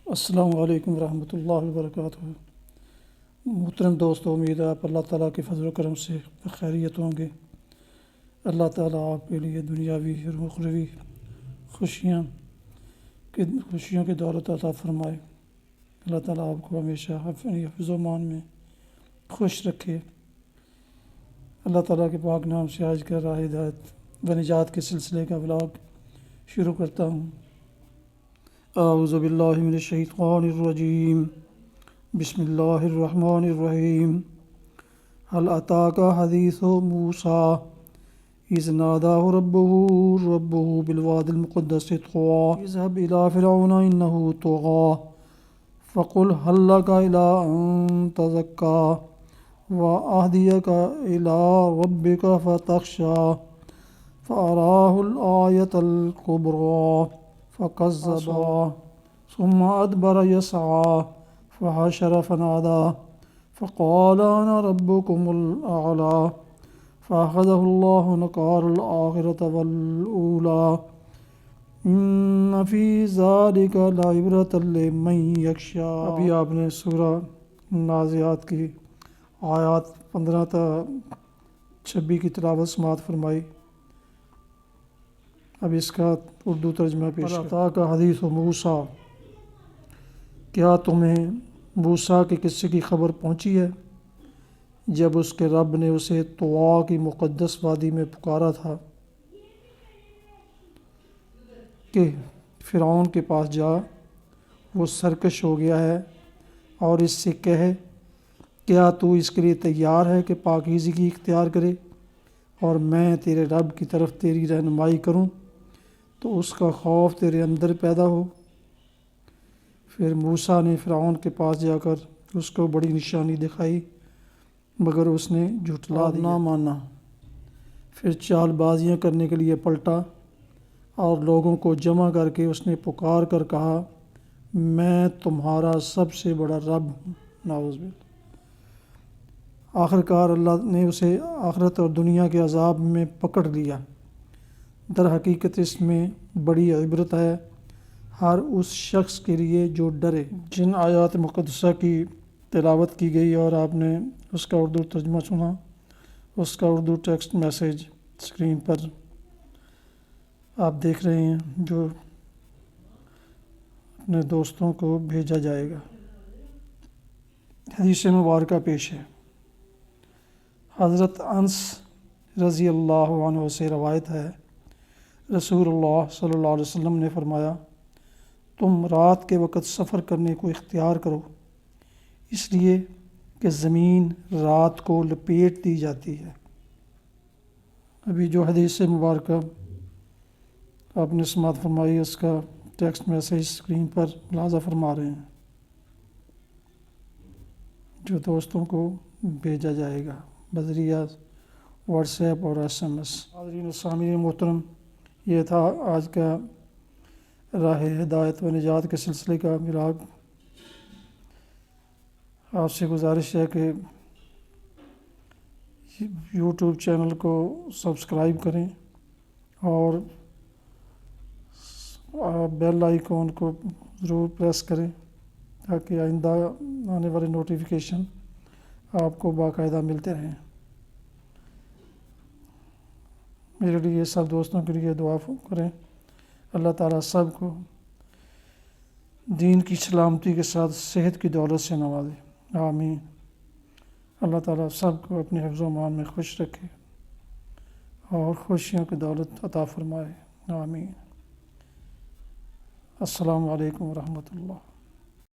السلام علیکم ورحمۃ اللہ وبرکاتہ۔ محترم دوستو، امید ہے آپ اللہ تعالیٰ کے فضل و کرم سے خیریت ہوں گے۔ اللہ تعالیٰ آپ کے لیے دنیاوی اور اخروی خوشیوں کی دولت عطا فرمائے۔ اللہ تعالیٰ آپ کو ہمیشہ اپنی حفظ و امان میں خوش رکھے۔ اللہ تعالیٰ کے پاک نام سے آج کا راہ ہدایت و نجات کے سلسلے کا ولاگ شروع کرتا ہوں۔ اعوذ باللہ من الشیطان الرجیم، بسم اللہ الرحمن الرحیم۔ هل اتاک حدیث موسیٰ اذ ناداہ ربہ بالوادی المقدس طوی اذهب الی فرعون انہ طغی فقل هل لک الی ان تزکی واہدیک الی ربک فتخشی فأراہ الآیۃ الکبریٰ فکذب ثم ادبر یسعی فحشر فنادی فقال انا ربکم الاعلی فاخذہ اللہ نکال الآخرۃ والأولی ان فی ذلک لعبرۃ لمن یخشی۔ ابھی آپ نے سورہ نازعات کی آیات 15 تا 26 کی تلاوت سماعت فرمائی۔ اب اس کا اردو ترجمہ پیش ہے۔ عطا کا حدیث موسیٰ، کیا تمہیں موسیٰ کے قصے کی خبر پہنچی ہے جب اس کے رب نے اسے طویٰ کی مقدس وادی میں پکارا تھا کہ فرعون کے پاس جا، وہ سرکش ہو گیا ہے، اور اس سے کہے کیا تو اس کے لیے تیار ہے کہ پاکیزگی اختیار کرے اور میں تیرے رب کی طرف تیری رہنمائی کروں تو اس کا خوف تیرے اندر پیدا ہو۔ پھر موسیٰ نے فرعون کے پاس جا کر اس کو بڑی نشانی دکھائی، مگر اس نے جھٹلا دیا، نہ مانا۔ پھر چال بازیاں کرنے کے لیے پلٹا اور لوگوں کو جمع کر کے اس نے پکار کر کہا، میں تمہارا سب سے بڑا رب ہوں۔ نعوذ باللہ۔ آخرکار اللہ نے اسے آخرت اور دنیا کے عذاب میں پکڑ لیا۔ در حقیقت اس میں بڑی عبرت ہے ہر اس شخص کے لیے جو ڈرے۔ جن آیات مقدسہ کی تلاوت کی گئی اور آپ نے اس کا اردو ترجمہ سنا، اس کا اردو ٹیکسٹ میسیج اسکرین پر آپ دیکھ رہے ہیں، جو اپنے دوستوں کو بھیجا جائے گا۔ حدیث مبارکہ پیش ہے۔ حضرت انس رضی اللہ عنہ سے روایت ہے، رسول اللہ صلی اللہ علیہ وسلم نے فرمایا، تم رات کے وقت سفر کرنے کو اختیار کرو، اس لیے کہ زمین رات کو لپیٹ دی جاتی ہے۔ ابھی جو حدیث مبارکہ آپ نے سماعت فرمائی، اس کا ٹیکسٹ میسیج اسکرین پر ملاحظہ فرما رہے ہیں، جو دوستوں کو بھیجا جائے گا بذریعہ واٹس ایپ اور SMS۔ حاضرین و سامعین محترم، یہ تھا آج کا راہ ہدایت و نجات کے سلسلے کا ولاگ۔ آپ سے گزارش ہے کہ یوٹیوب چینل کو سبسکرائب کریں اور بیل آئیکن کو ضرور پریس کریں تاکہ آئندہ آنے والے نوٹیفیکیشن آپ کو باقاعدہ ملتے رہیں۔ میرے لیے سب دوستوں کے لیے دعا کریں، اللہ تعالیٰ سب کو دین کی سلامتی کے ساتھ صحت کی دولت سے نوازے، آمین۔ اللہ تعالیٰ سب کو اپنے حفظ و امان میں خوش رکھے اور خوشیوں کی دولت عطا فرمائے، آمین۔ السلام علیکم ورحمۃ اللہ۔